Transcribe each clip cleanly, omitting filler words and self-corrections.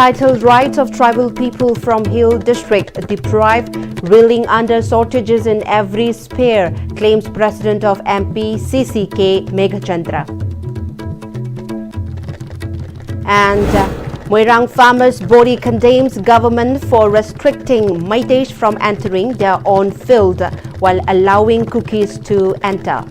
entitled rights of tribal people from Hill District deprived, reeling under shortages in every sphere, claims President of Pm-Istv K. Meghachandra. And Moirang farmers' body condemns government for restricting Meiteis from entering their own field while allowing cookies to enter.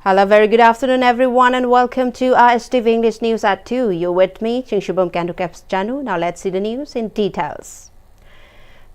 Hello, very good afternoon everyone and welcome to our Istv English News at 2. You're with me, Chingshubam Kandukaps-Janu. Now let's see the news in details.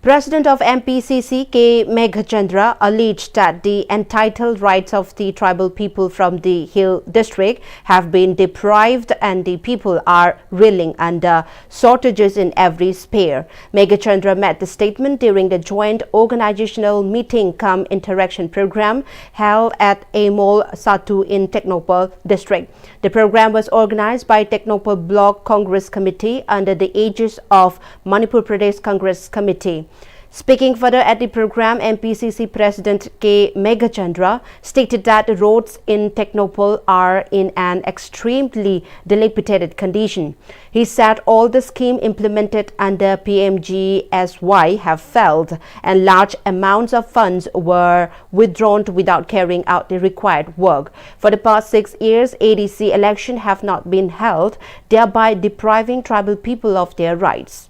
President of Pm-Istv K. Meghachandra alleged that the entitled rights of the tribal people from the Hill District have been deprived and the people are reeling under shortages in every sphere. Meghachandra made the statement during the joint organizational meeting cum interaction program held at Amol Satu in Teknopal District. The program was organized by Teknopal Block Congress Committee under the aegis of Manipur Pradesh Congress Committee. Speaking further at the program, Pm-Istv President K. Meghachandra stated that the roads in Teknopal are in an extremely dilapidated condition. He said all the schemes implemented under PMGSY have failed and large amounts of funds were withdrawn without carrying out the required work. For the past 6 years, ADC elections have not been held, thereby depriving tribal people of their rights.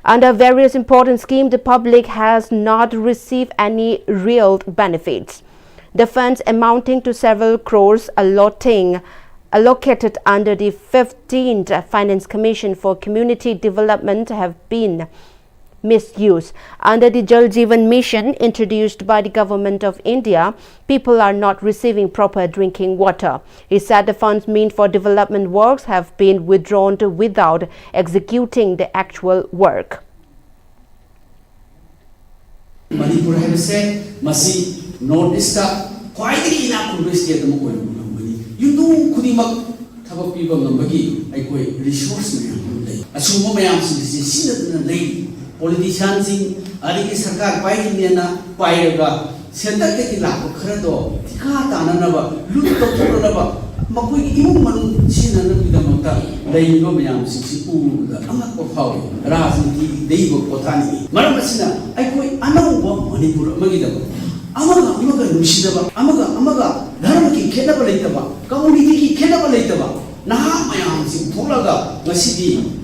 Under various important schemes, the public has not received any real benefits. The funds amounting to several crores allocated under the 15th Finance Commission for Community Development have been misused. Under the Jal Jeevan Mission introduced by the Government of India, people are not receiving proper drinking water. He said the funds meant for development works have been withdrawn without executing the actual work. Manipur has said, Masi, Northeast, quietly in a state of you know, Kudimak, Tabapiba Nambagi, I quite resource me. As you may answer, this is in the lady. Politicians in Aliki Sakar, Painiana, Paiga, Senta Lako Credo, Tikata Nava, Luto Makui, Human Sin and Vidamata, they go beyond 60, the Amako Power, Razi, Debo Potani. Maramasina, I quit, I know what Manipur Magidaba. Amaga, Nushidaba, Amaga, Naraki, Kedabalataba, Community Kedabalataba, Naha, my arms in Tolaga, Masidi.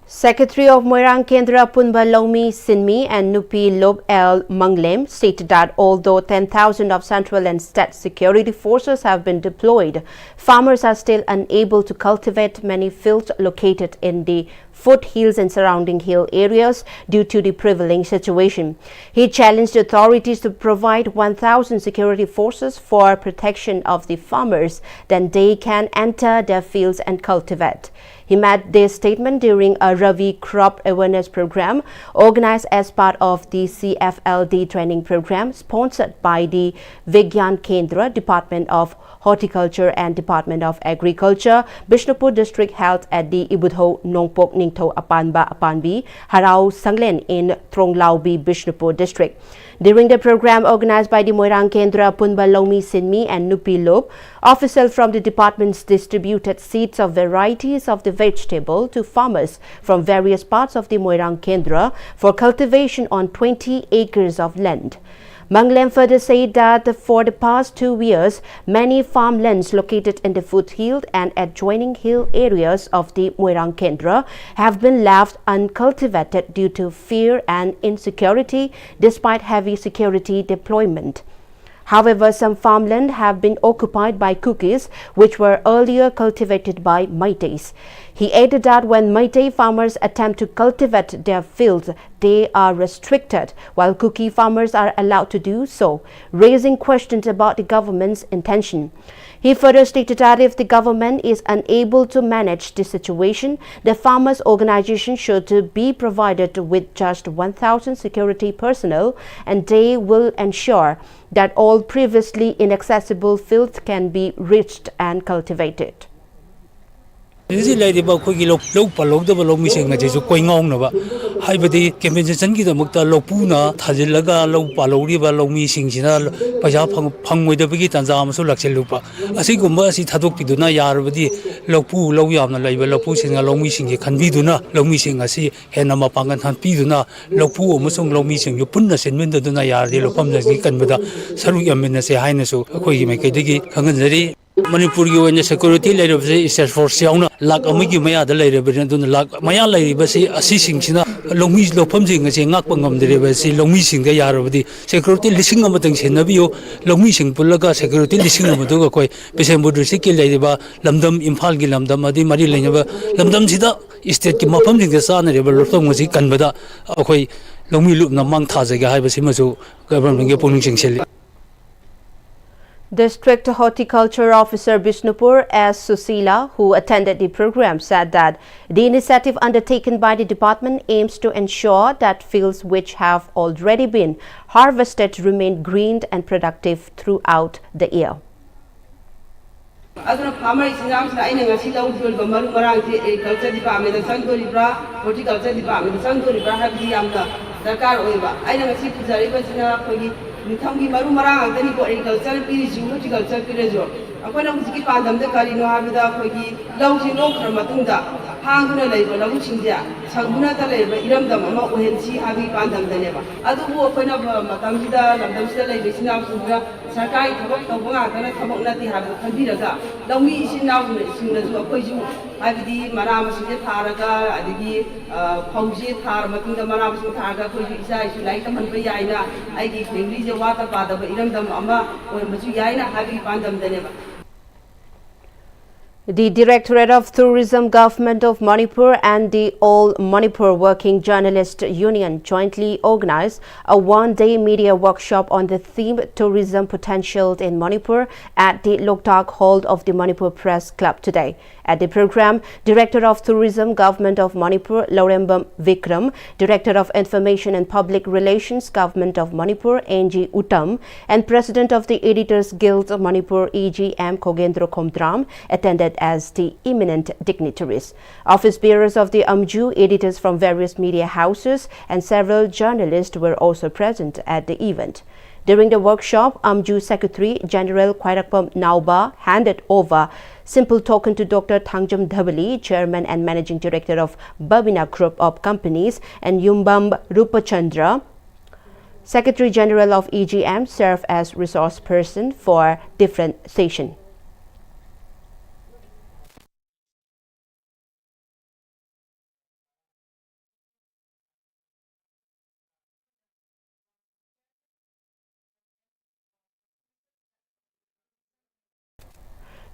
Secretary of Moirang Kendra Punba Lomi Sinmi and Nupi Lob El Manglem stated that although 10,000 of central and state security forces have been deployed, farmers are still unable to cultivate many fields located in the foothills and surrounding hill areas due to the prevailing situation. He challenged authorities to provide 1,000 security forces for protection of the farmers, then they can enter their fields and cultivate. He made this statement during a Ravi Crop Awareness Program organized as part of the CFLD training program sponsored by the Vigyan Kendra, Department of Horticulture and Department of Agriculture, Bishnupur District held at the Ibudho Nongpok Ningtho Apanba Apanbi, Harau Sanglen in Tronglaubi, Bishnupur District. During the program organized by the Moirang Kendra Punba Lomi Sinmi and Nupi Lob, officials from the departments distributed seeds of varieties of the vegetable to farmers from various parts of the Moirang Kendra for cultivation on 20 acres of land. Manglem further said that for the past 2 years, many farmlands located in the foothill and adjoining hill areas of the Moirang Kendra have been left uncultivated due to fear and insecurity despite heavy security deployment. However, some farmland have been occupied by Kukis, which were earlier cultivated by Meiteis. He added that when Meitei farmers attempt to cultivate their fields, they are restricted, while Kuki farmers are allowed to do so, raising questions about the government's intention. He further stated that if the government is unable to manage the situation, the farmers' organization should be provided with just 1,000 security personnel, and they will ensure that all previously inaccessible fields can be reached and cultivated. This ꯂꯩꯔꯤꯕ ꯑꯩꯈꯣꯏꯒꯤ ꯂꯧ ꯄꯜꯍꯧꯗꯕ ꯂꯧꯃꯤꯁꯤꯡ ꯑꯁꯤꯁꯨ ꯀꯣꯏꯉꯥꯎꯅꯕ ꯍꯥꯏꯕꯗꯤ ꯀꯝꯄꯦꯟꯁꯦꯁꯟꯒꯤꯗꯃꯛꯇ ꯂꯧꯄꯨꯅ ꯊꯥꯖꯤꯜꯂꯒ ꯂꯧ ꯄꯥꯜꯍꯧꯔꯤꯕ ꯂꯧꯃꯤꯁꯤꯡꯁꯤꯅ ꯄꯩꯁꯥ ꯐꯪꯉꯣꯏꯗꯕꯒꯤ ꯇꯥꯟꯖꯥ ꯑꯃꯁꯨ ꯂꯥꯛꯁꯤꯜꯂꯨꯕ ꯑꯁꯤꯒꯨꯝꯕ ꯑꯁꯤ ꯊꯥꯗꯣꯛꯄꯤꯗꯨꯅ ꯌꯥꯔꯕꯗꯤ ꯂꯧ ꯌꯥꯝꯅ ꯂꯩꯕ ꯂꯧꯄꯨꯁꯤꯡꯅ ꯂꯧꯃꯤꯁꯤꯡꯒꯤ ꯈꯟꯕꯤꯗꯨꯅ ꯂꯧꯃꯤꯁꯤꯡ ꯑꯁꯤ ꯍꯦꯟꯅ ꯃꯄꯥꯡꯒꯜ ꯍꯥꯞꯄꯤꯗꯨꯅ ꯂꯧꯄꯨ ꯑꯃꯁꯨꯡ ꯂꯧꯃꯤꯁꯤꯡꯁꯨ ꯄꯨꯟꯅ ꯁꯤꯟꯃꯤꯟꯅꯗꯨꯅ ꯌꯥꯔꯗꯤ ꯂꯧꯐꯝꯁꯤꯡ ꯀꯟꯕꯗ ꯁꯔꯨꯛ ꯌꯥꯃꯤꯟꯅꯁꯦ ꯍꯥꯏꯅꯁꯨ ꯑꯩꯈꯣꯏꯒꯤ ꯃꯥꯏꯀꯩꯗꯒꯤ ꯈꯪꯍꯟꯖꯔꯤ ꯃꯅꯤꯄꯨꯔꯒꯤ ꯑꯣꯏꯅ ꯁꯦꯀ꯭ꯌꯨꯔꯤꯇꯤ ꯂꯩꯔꯤꯕꯁꯤ ꯏꯁꯇꯦꯠ ꯐꯣꯔꯁ ꯌꯥꯎꯅ ꯂꯥꯛ ꯑꯃꯒꯤ ꯃꯌꯥꯗ ꯂꯩꯔꯕꯅꯤ ꯑꯗꯨꯅ ꯂꯥꯛ ꯃꯌꯥ ꯂꯩꯔꯤꯕꯁꯤ ꯑꯁꯤꯁꯤꯡꯁꯤꯅ ꯂꯧꯐꯝꯁꯤꯡ ꯑꯁꯤ ꯉꯥꯛꯄ ꯉꯝꯗ꯭ꯔꯤꯕꯁꯤ ꯂꯧꯃꯤꯁꯤꯡꯗ ꯌꯥꯔꯕꯗꯤ ꯁꯦꯀ꯭ꯌꯨꯔꯤꯇꯤ 1,000 ꯁꯦꯟꯅꯕꯤꯌꯨ ꯂꯧꯃꯤꯁꯤꯡ ꯄꯨꯜꯂꯒ ꯁꯦꯀ꯭ꯌꯨꯔꯤꯇꯤ 1,000 ꯑꯩꯈꯣꯏ ꯕꯤꯁꯦꯝꯄꯨꯔ ꯗꯤꯁꯇ꯭ꯔꯤꯛꯀꯤ ꯂꯩꯔꯤꯕ ꯂꯝꯗꯝ ꯏꯝꯐꯥꯜꯒꯤ ꯂꯝꯗꯝ ꯑꯗꯩ ꯃꯔꯤ ꯂꯩꯅꯕ ꯂꯝꯗꯝꯁꯤꯗ ꯏꯁꯇꯦꯠꯀꯤ ꯃꯐꯝꯁꯤꯡꯗ ꯆꯥꯅꯔꯤꯕ ꯂꯧꯐꯝ ꯑꯁꯤ ꯀꯟꯕꯗ ꯑꯩꯈꯣꯏ ꯂꯧꯃꯤ ꯂꯨꯞꯅ ꯃꯥꯡ ꯊꯥꯖꯒꯦ ꯍꯥꯏꯕꯁꯤꯃꯁꯨ ꯒꯚꯔꯟꯃꯦꯟꯠꯒꯤ ꯄꯨꯛꯅꯤꯡ ꯆꯤꯡꯁꯤꯜꯂꯤ District Horticulture Officer Bishnupur S. Susila, who attended the program, said that the initiative undertaken by the department aims to ensure that fields which have already been harvested remain green and productive throughout the year. Aduna farmer isingam sa aina ngasi lau fuel ko maru marang ti agriculture department da sang dori bra horticulture department da sang dori bra habdi amna darkar oiba aina ngasi pujari ba sina khoi nitham gi maru marang angani ko agriculture piri ju horticulture piri jo akona musiki pandam da kari no habida khoi gi lau ji no khar matung da hanguna leiba lau chingja sanguna ta leiba iramdam ama ohensi habi pandam da neba adu bu akona matam sida lamdam sida leiba sina sura sarkai thabak tawba nga kana thabak na ti habi khabiraga ꯂꯧꯃꯤ ꯏꯆꯤꯟ ꯏꯅꯥꯎꯁꯤꯡꯅꯁꯨ ꯑꯩꯈꯣꯏꯁꯨ ꯍꯥꯏꯕꯗꯤ ꯃꯅꯥ ꯃꯁꯤꯡꯁꯦ ꯊꯥꯔꯒ ꯑꯗꯒꯤ ꯐꯧꯁꯦ ꯊꯥꯔ ꯃꯇꯨꯡꯗ ꯃꯅꯥ ꯃꯁꯤꯡ ꯊꯥꯔꯒ ꯑꯩꯈꯣꯏꯁꯨ ꯏꯆꯥ ꯏꯁꯨ ꯂꯥꯏꯔꯤꯛ ꯇꯝꯍꯟꯕ ꯌꯥꯏꯅ ꯑꯩꯒꯤ ꯐꯦꯃꯤꯂꯤꯁꯦ ꯋꯥꯠꯇ ꯄꯥꯗꯕ ꯏꯔꯝꯗꯝ ꯑꯃ ꯑꯣꯏꯔꯝꯕꯁꯨ ꯌꯥꯏꯅ ꯍꯥꯏꯕꯒꯤ ꯄꯥꯟꯗꯝꯗꯅꯦꯕ The Directorate of Tourism, Government of Manipur and the All Manipur Working Journalist Union jointly organized a one-day media workshop on the theme Tourism Potential in Manipur at the Loktak Hall of the Manipur Press Club today. At the program, Director of Tourism, Government of Manipur, Laurembam Vikram, Director of Information and Public Relations, Government of Manipur, N.G. Uttam, and President of the Editors Guild of Manipur, E.G.M. Kogendro Komdram, attended as the eminent dignitaries. Office bearers of the AMJU, editors from various media houses, and several journalists were also present at the event. During the workshop, AMJU Secretary General Khairakpam Nauba handed over simple token to Dr. Thangjam Dhabali, Chairman and Managing Director of Babina Group of Companies, and Yumbam Rupachandra, Secretary General of EGM, served as resource person for different sessions.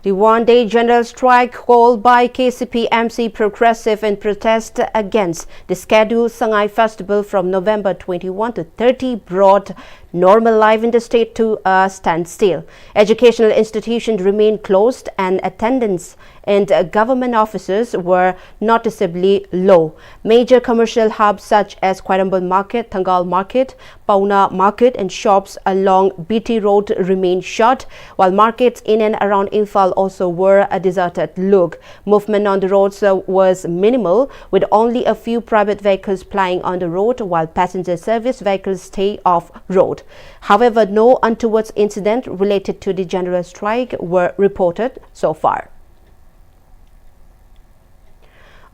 The one-day general strike called by KCP-MC Progressive in protest against the scheduled Sangai Festival from November 21 to 30 brought normal life in the state to a standstill. Educational institutions remained closed and attendance and government offices were noticeably low. Major commercial hubs such as Quirambul Market, Thangal Market, Pauna Market and shops along BT Road remained shut, while markets in and around Imphal also were a deserted look. Movement on the roads was minimal, with only a few private vehicles plying on the road while passenger service vehicles stay off road. However, no untoward incident related to the general strike were reported so far.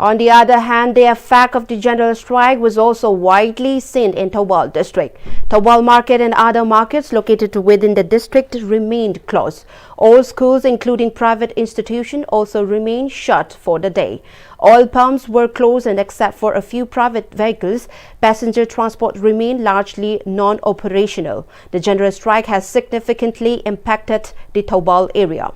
On the other hand, the effect of the general strike was also widely seen in Thawal district. Thawal Market and other markets located within the district remained closed. All schools, including private institutions, also remained shut for the day. Oil pumps were closed, and except for a few private vehicles, passenger transport remained largely non-operational. The general strike has significantly impacted the Thawal area.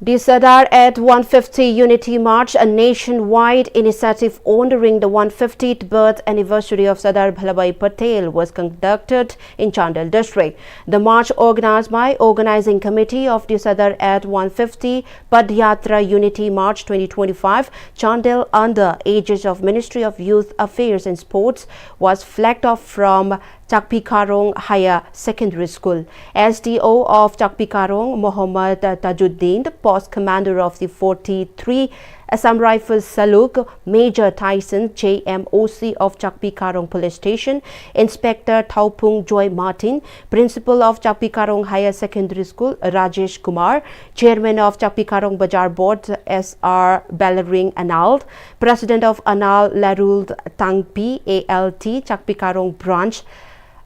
The Sardar at 150 Unity March, a nationwide initiative honoring the 150th birth anniversary of Sardar Vallabhbhai Patel, was conducted in Chandel district. The march, organized by Organizing Committee of the Sardar at 150 Padyatra Unity March 2025, Chandel under aegis of Ministry of Youth Affairs and Sports, was flagged off from Chakpikarong Higher Secondary School. SDO of Chakpikarong, Mohammad Tajuddin, post commander of the 43 Assam Rifles Saluk, Major Tyson JMOC of Chakpikarong Police Station, Inspector Thaupung Joy Martin, Principal of Chakpikarong Higher Secondary School Rajesh Kumar, Chairman of Chakpikarong Bajar Board SR Balaring Anald, President of Anal Larul Tangpi ALT Chakpikarong Branch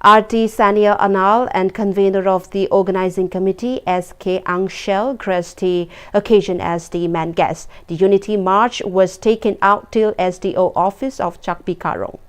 RT Sania Anal, and convener of the organizing committee SK Angshel graced the occasion as the main guest. The Unity March was taken out till SDO office of Chakpikarong.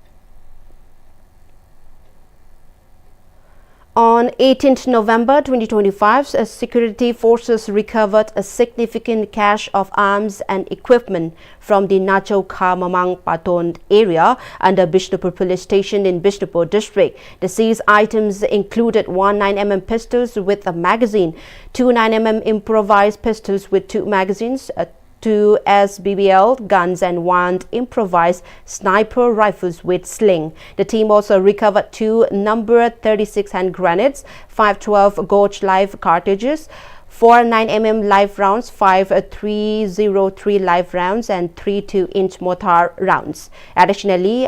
On 18th November 2025, security forces recovered a significant cache of arms and equipment from the Nacho Kha Mamang Paton area under Bishnupur Police Station in Bishnupur district. The seized items included one 9mm pistols with a magazine, two 9mm improvised pistols with two magazines, two SBBL guns and one improvised sniper rifles with sling. The team also recovered two number 36 hand grenades, 512 gauge live cartridges, 4 9mm live rounds, 5 303 live rounds and 3 2-inch mortar rounds. Additionally,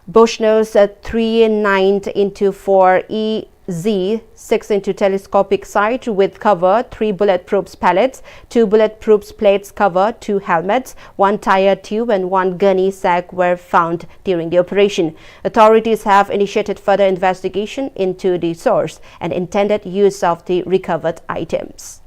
Bushnell's 3.9x4 EZ 6-inch telescopic sight with cover, 3 bulletproof pellets, 2 bulletproof plates cover, 2 helmets, 1 tire tube and 1 gunny sack were found during the operation. Authorities have initiated further investigation into the source and intended use of the recovered items.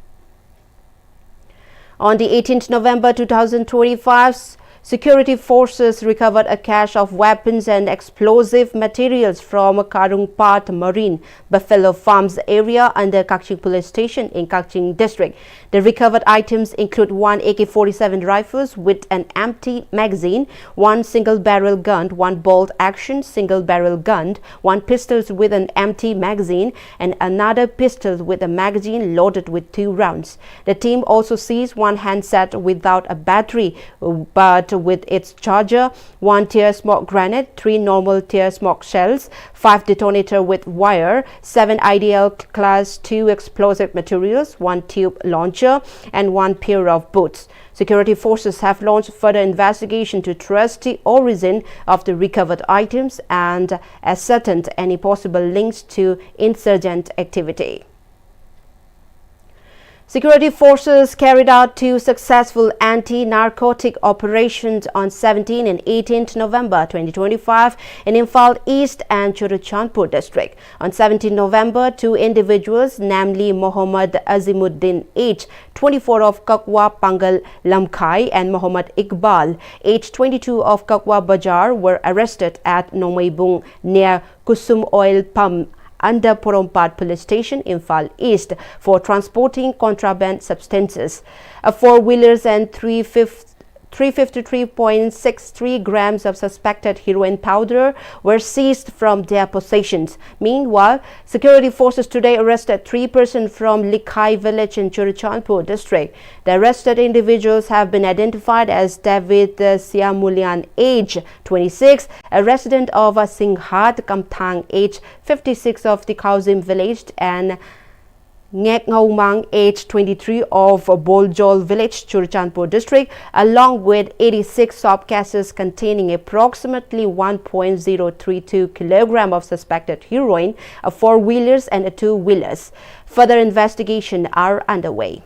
On the 18th November 2025, security forces recovered a cache of weapons and explosive materials from Karungpat Marine Buffalo Farms area under Kakching Police Station in Kakching District. The recovered items include one AK-47 rifles with an empty magazine, one single-barrel gun, one bolt-action single-barrel gun, one pistol with an empty magazine, and another pistol with a magazine loaded with 2 rounds. The team also seized one handset without a battery, but with its charger, 1 tear smoke grenade, 3 normal tear smoke shells, 5 detonator with wire, 7 IDL class 2 explosive materials, 1 tube launcher, and 1 pair of boots. Security forces have launched further investigation to trace the origin of the recovered items and ascertain any possible links to insurgent activity. Security forces carried out 2 successful anti-narcotic operations on 17 and 18th November 2025 in Imphal East and Churuchandpur district. On 17 November, 2 individuals, namely Mohammad Azimuddin H, 24 of Kakwa Pangal Lamkai, and Mohammad Iqbal, age 22 of Kakwa Bajar, were arrested at Nomaibung near Kusum Oil Pump under Porompat Police Station, Imphal East, for transporting contraband substances. 4-wheelers and 353.63 grams of suspected heroin powder were seized from their possessions. Meanwhile, security forces today arrested 3 persons from Likhai village in Churuchandpur district. The arrested individuals have been identified as David Siamulian, age 26, a resident of Singhat Kamthang, age 56 of the Kauzim village, and Ngek Ngaumang, age 23 of Boljol village, Churuchandpur district, along with 86 soap cases containing approximately 1.032 kilogram of suspected heroin, 4-wheelers and 2-wheelers. Further investigation are underway.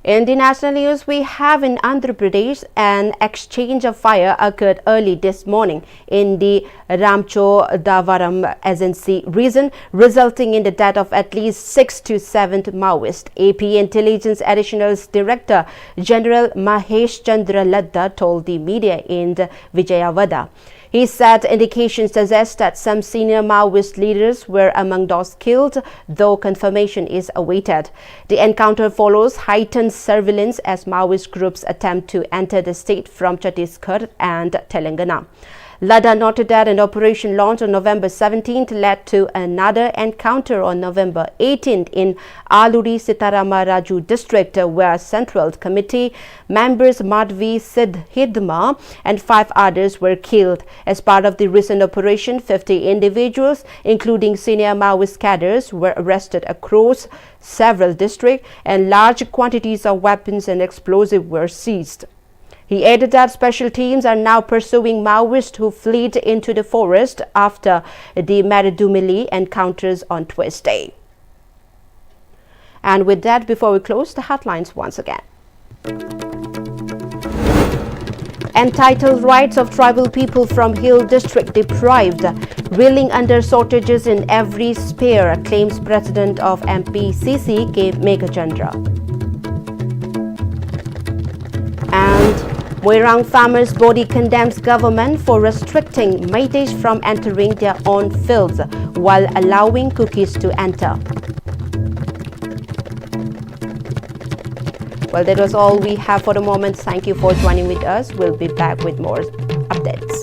In the national news, we have in Andhra Pradesh an exchange of fire occurred early this morning in the Ramchodavaram agency region, resulting in the death of at least 6 to 7 Maoists. AP Intelligence Additional Director General Mahesh Chandra Ladda told the media in Vijayawada. He said indications suggest that some senior Maoist leaders were among those killed, though confirmation is awaited. The encounter follows heightened surveillance as Maoist groups attempt to enter the state from Chhattisgarh and Telangana. Lada noted that an operation launched on November 17th led to another encounter on November 18th in Aluri Sitarama Raju district, where Central Committee members Madhvi Sidhidma and 5 others were killed. As part of the recent operation, 50 individuals, including senior Maoist cadres, were arrested across several districts and large quantities of weapons and explosives were seized. He added that special teams are now pursuing Maoists who fled into the forest after the Maridumili encounters on Tuesday. And with that, before we close, the headlines once again. Entitled Rights of Tribal People from Hill District Deprived, reeling under shortages in every sphere, claims President of Pm-Istv K. Megachandra. And Moirang farmers' body condemns government for restricting Meiteis from entering their own fields while allowing cookies to enter. Well, that was all we have for the moment. Thank you for joining with us. We'll be back with more updates.